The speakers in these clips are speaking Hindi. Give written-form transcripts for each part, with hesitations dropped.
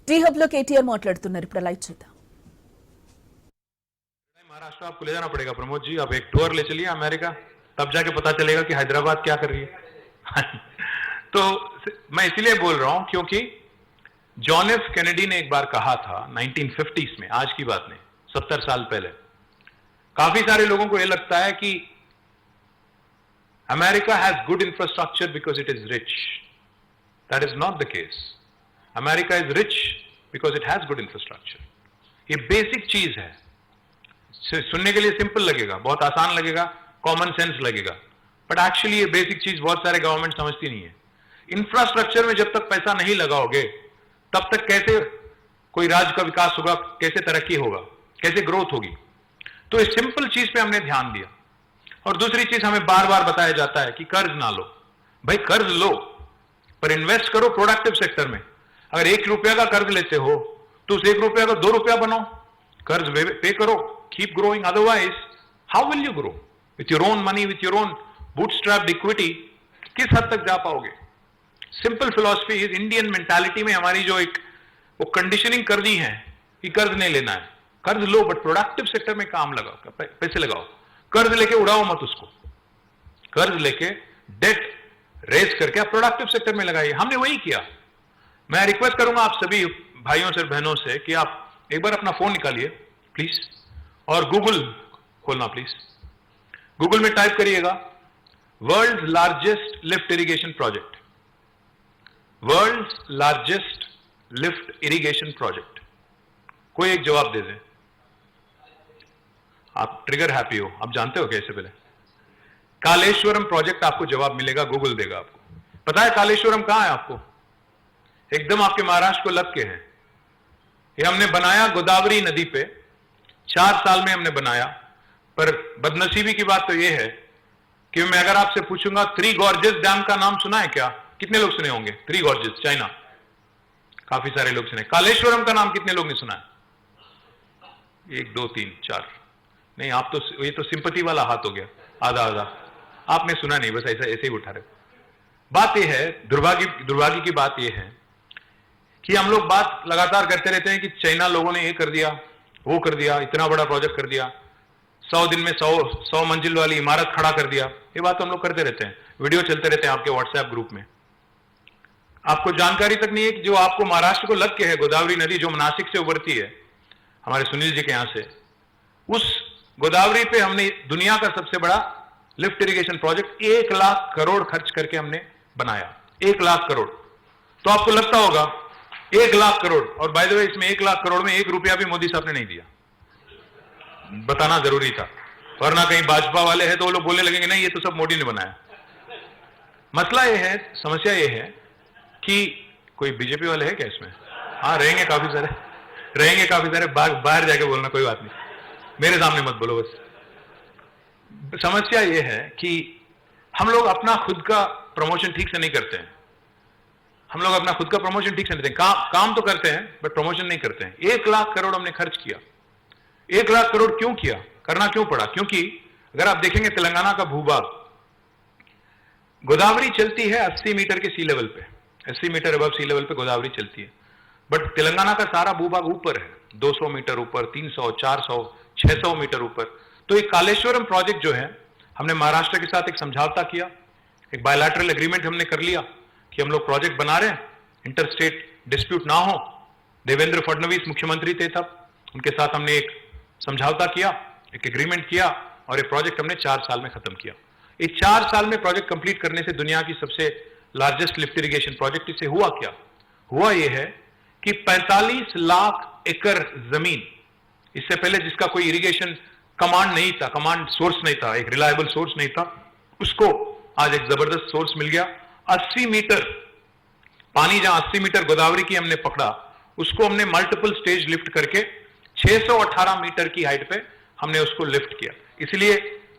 టీ హబ్ లో కేటీఆర్ మాట్లాడుతున్నారు. ఇప్పుడు లైవ్ చూద్దాం. महाराष्ट्र आपको ले जाना पड़ेगा प्रमोद जी, आप एक टूर ले चलिए अमेरिका, तब जाके पता चलेगा कि हैदराबाद क्या कर रही है। तो मैं इसलिए बोल रहा हूं क्योंकि जॉन एफ कैनेडी ने एक बार कहा था 1950s में, आज की बात नहीं, 70 साल पहले। काफी सारे लोगों को यह लगता है कि America has good infrastructure because it is rich. That is not the case. America is rich because it has good infrastructure. ये बेसिक चीज है. सुनने के लिए सिंपल लगेगा, बहुत आसान लगेगा, कॉमन सेंस लगेगा, बट एक्चुअली ये बेसिक चीज बहुत सारे गवर्नमेंट समझती नहीं है. इंफ्रास्ट्रक्चर में जब तक पैसा नहीं लगाओगे तब तक कैसे कोई राज्य का विकास होगा, कैसे तरक्की होगा, कैसे ग्रोथ होगी. तो इस सिंपल चीज पे हमने ध्यान दिया. और दूसरी चीज हमें बार बार बताया जाता है कि कर्ज ना लो. भाई कर्ज लो, पर इन्वेस्ट करो प्रोडक्टिव सेक्टर में. अगर 1 रुपया का कर्ज लेते हो तो उस 1 रुपया का 2 रुपया बनाओ, कर्ज पे करो, keep growing. Otherwise how will you grow with your own money, with your own bootstrapped equity? किस हद तक जा पाओगे? Simple philosophy is Indian mentality में हमारी जो एक वो कंडीशनिंग करनी है कि कर्ज नहीं लेना है. कर्ज लो बट प्रोडक्टिव सेक्टर में काम लगाओ, पैसे लगाओ. कर्ज लेके उड़ाओ मत उसको. कर्ज लेके डेट रेज करके आप प्रोडक्टिव सेक्टर में लगाइए. हमने वही किया. मैं रिक्वेस्ट करूंगा आप सभी भाइयों से बहनों से कि आप एक बार अपना फोन निकालिए प्लीज, और गूगल खोलना प्लीज. गूगल में टाइप करिएगा world largest lift irrigation project. World largest lift irrigation project. कोई एक जवाब दे दे. आप ट्रिगर हैप्पी हो, आप जानते हो कैसे. पहले कालेश्वरम प्रोजेक्ट आपको जवाब मिलेगा, गूगल देगा आपको. पता है कालेश्वरम कहां है आपको? एकदम आपके महाराष्ट्र को लग के है. ये हमने बनाया गोदावरी नदी पे. 4 साल में हमने बनाया. पर बदनसीबी की बात तो यह है कि मैं अगर आपसे पूछूंगा 3 गॉर्जेस डैम का नाम सुना है क्या? कितने लोग सुने होंगे? 3 गॉर्जेस चाइना, काफी सारे लोग सुने. कालेश्वरम का नाम कितने लोग ने सुना है? 1 2 3 4. नहीं, आप तो ये तो सिंपैथी वाला हाथ हो गया, आधा आधा. आपने सुना नहीं, बस ऐसा ऐसे ही उठा रहे. बात यह है, दुर्भाग्य की बात यह है कि हम लोग बात लगातार करते रहते हैं कि चाइना लोगों ने ये कर दिया, वो कर दिया, इतना बड़ा प्रोजेक्ट कर दिया, 100 दिन में 100 मंजिल वाली इमारत खड़ा कर दिया. ये बात हम लोग करते रहते हैं, वीडियो चलते रहते हैं आपके व्हाट्सएप ग्रुप में. आपको जानकारी तक नहीं है कि जो आपको महाराष्ट्र को लग के है गोदावरी नदी, जो नासिक से उभरती है हमारे सुनील जी के यहां से, उस गोदावरी पे हमने दुनिया का सबसे बड़ा lift irrigation project 1 lakh crore खर्च करके हमने बनाया. 1 लाख करोड़. तो आपको लगता होगा 1 लाख करोड़, और बाय द वे इसमें 1 लाख करोड़ में 1 रुपया भी मोदी साहब ने नहीं दिया. बताना जरूरी था, वरना कहीं भाजपा वाले हैं तो वो लोग बोलने लगेंगे नहीं ये तो सब मोदी ने बनाया. मसला ये है, समस्या ये है कि कोई बीजेपी वाले है क्या इसमें? हाँ रहेंगे काफी सारे, रहेंगे काफी सारे. बाहर जाके बोलना, कोई बात नहीं, मेरे सामने मत बोलो. बस समस्या ये है कि हम लोग अपना खुद का प्रमोशन ठीक से नहीं करते हैं. हम लोग अपना खुद का प्रमोशन ठीक से नहीं करते हैं. काम तो करते हैं बट प्रमोशन नहीं करते हैं. 1 लाख करोड़ हमने खर्च किया. 1 लाख करोड़ क्यों किया, करना क्यों पड़ा? क्योंकि अगर आप देखेंगे तेलंगाना का भूभाग, गोदावरी चलती है 80 मीटर के सी लेवल पे, 80 मीटर अबव सी लेवल पे गोदावरी चलती है. बट तेलंगाना का सारा भूभाग ऊपर है, 200 मीटर ऊपर, 300, 400, 600 मीटर ऊपर. तो एक कालेश्वरम प्रोजेक्ट जो है, हमने महाराष्ट्र के साथ एक समझौता किया, एक बायलैटरल एग्रीमेंट हमने कर लिया कि हम लोग प्रोजेक्ट बना रहे हैं, इंटर स्टेट डिस्प्यूट ना हो. देवेंद्र फडणवीस मुख्यमंत्री थे तब, उनके साथ हमने एक समझौता किया, एक एग्रीमेंट किया, और ये प्रोजेक्ट हमने 4 साल में खत्म किया. इस 4 साल में प्रोजेक्ट कंप्लीट करने से दुनिया की सबसे लार्जेस्ट लिफ्ट इरिगेशन प्रोजेक्ट. इससे हुआ क्या? हुआ यह है कि 45 लाख एकड़ जमीन, इससे पहले जिसका कोई इरिगेशन कमांड नहीं था, कमांड सोर्स नहीं था, एक रिलायबल सोर्स नहीं था, उसको आज एक जबरदस्त सोर्स मिल गया. 80 मीटर पानी, जहां 80 मीटर गोदावरी की हमने पकड़ा, उसको हमने मल्टीपल स्टेज लिफ्ट करके 618 मीटर की हाइट पे हमने उसको लिफ्ट किया. इसलिए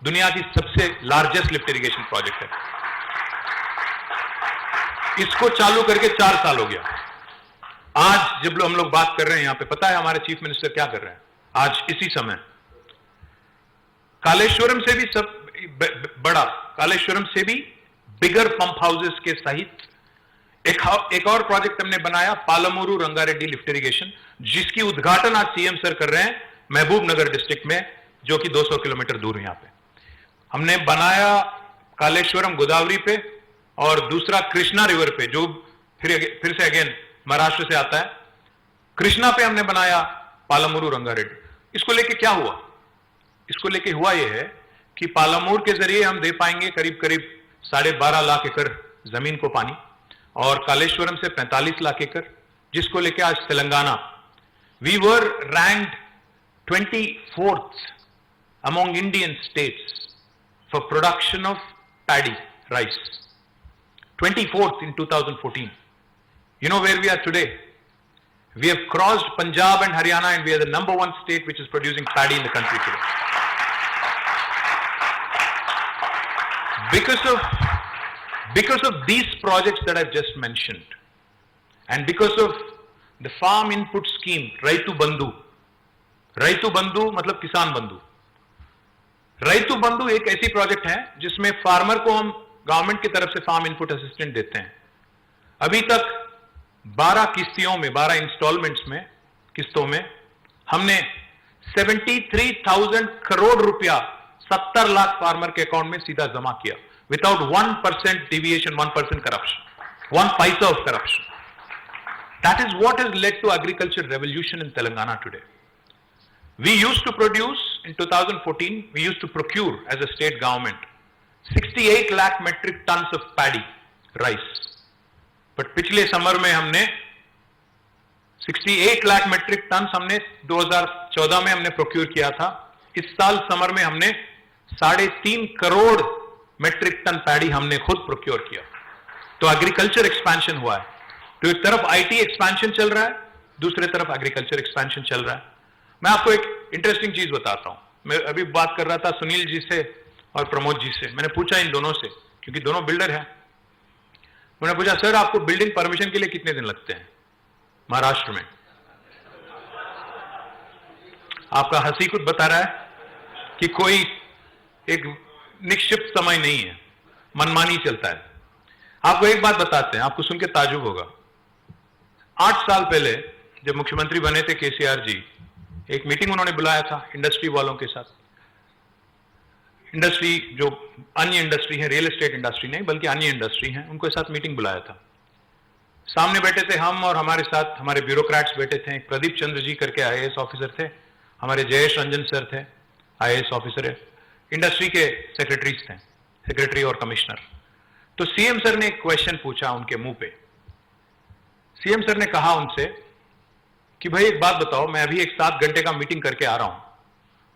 दुनिया की सबसे लार्जेस्ट लिफ्ट इरिगेशन प्रोजेक्ट है. इसको चालू करके 4 साल हो गया. आज जब हम लोग बात कर रहे हैं यहां पे, पता है हमारे चीफ मिनिस्टर क्या कर रहे हैं? आज इसी समय कालेश्वरम से भी सब बड़ा, कालेश्वरम से भी बिगर पंप हाउसेस के सहित एक और प्रोजेक्ट हमने बनाया पालमूरू रंगारेड्डी लिफ्ट इरिगेशन, जिसकी उद्घाटन आज सीएम सर कर रहे हैं महबूब नगर डिस्ट्रिक्ट में, जो कि 200 किलोमीटर दूर है। यहां पे हमने बनाया कालेश्वरम गोदावरी पे, और दूसरा कृष्णा रिवर पे, जो फिर से अगेन महाराष्ट्र से आता है। कृष्णा पे हमने बनाया पालमूरू रंगारेड्डी। इसको लेके क्या हुआ? इसको लेके हुआ यह है कि पालमूर के जरिए हम दे पाएंगे करीब करीब 12.5 लाख एकड़ जमीन को पानी, और कालेश्वरम से 45 लाख एकड़, जिसको लेके आज Telangana, we were ranked 24th among Indian states for production of paddy rice, 24th in 2014. You know where we are today? We have crossed Punjab and Haryana, and we are the #1 state which is producing paddy in the country today. Because of these projects that I've just mentioned, and because of the farm input scheme, Raitu Bandhu मतलब किसान बंधु। रैतु बंधु एक ऐसी प्रोजेक्ट है जिसमें फार्मर को हम गवर्नमेंट की तरफ से फार्म इनपुट असिस्टेंट देते हैं। अभी तक 12 किस्तों में, 12 इंस्टॉलमेंट्स में, किस्तों में हमने 73,000 करोड़ रुपया 70 लाख फार्मर के अकाउंट में सीधा जमा किया, विदाउट 1% डिविएशन, 1% करप्शन, 1 पैसा of corruption. That is what has led to agriculture revolution in Telangana today. We used to produce, in 2014, we used to procure as a state government 68 lakh metric tons of paddy rice. But पिछले समर में हमने 68 लाख मेट्रिक टन हमने 2014 में हमने प्रोक्यूर किया था। इस साल समर में हमने 3.5 करोड़ मेट्रिक टन पैडी हमने खुद प्रोक्योर किया। तो एग्रीकल्चर एक्सपेंशन हुआ है। तो एक तरफ आईटी एक्सपेंशन चल रहा है, दूसरे तरफ एग्रीकल्चर एक्सपेंशन चल रहा है। मैं आपको एक इंटरेस्टिंग चीज बताता हूं। मैं अभी बात कर रहा था सुनील जी से और प्रमोद जी से। मैंने पूछा इन दोनों से, क्योंकि दोनों बिल्डर हैं। मैंने पूछा, सर आपको बिल्डिंग परमिशन के लिए कितने दिन लगते हैं महाराष्ट्र में? आपका हंसी खुद बता रहा है कि कोई एक निश्चित समय नहीं है, मनमानी चलता है। आपको एक बात बताते हैं, आपको सुन के ताजुब होगा। 8 साल पहले जब मुख्यमंत्री बने थे केसीआर जी, एक मीटिंग उन्होंने बुलाया था इंडस्ट्री वालों के साथ। इंडस्ट्री जो अन्य इंडस्ट्री है, रियल एस्टेट इंडस्ट्री नहीं बल्कि अन्य इंडस्ट्री है, उनके साथ मीटिंग बुलाया था। सामने बैठे थे हम, और हमारे साथ हमारे ब्यूरोक्रेट्स बैठे थे। प्रदीप चंद्र जी करके आईएएस ऑफिसर थे, हमारे जयेश रंजन सर थे, आईएएस ऑफिसर है, इंडस्ट्री के सेक्रेटरीज थे, सेक्रेटरी और कमिश्नर। तो सीएम सर ने एक क्वेश्चन पूछा उनके मुंह पे। सीएम सर ने कहा उनसे कि भाई एक बात बताओ, मैं अभी एक 7 घंटे का मीटिंग करके आ रहा हूं।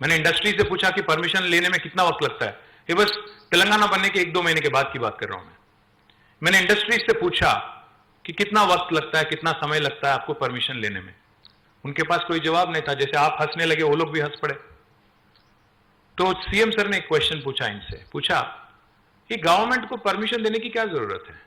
मैंने इंडस्ट्री से पूछा कि परमिशन लेने में कितना वक्त लगता है। ये बस तेलंगाना बनने के 1-2 महीने के बाद की बात कर रहा हूं मैंने इंडस्ट्री से पूछा कि कितना वक्त लगता है, कितना समय लगता है आपको परमिशन लेने में। उनके पास कोई जवाब नहीं था। जैसे आप हंसने लगे, वो लोग भी हंस पड़े। तो सीएम सर ने एक क्वेश्चन पूछा इनसे, पूछा कि गवर्नमेंट को परमिशन देने की क्या जरूरत है?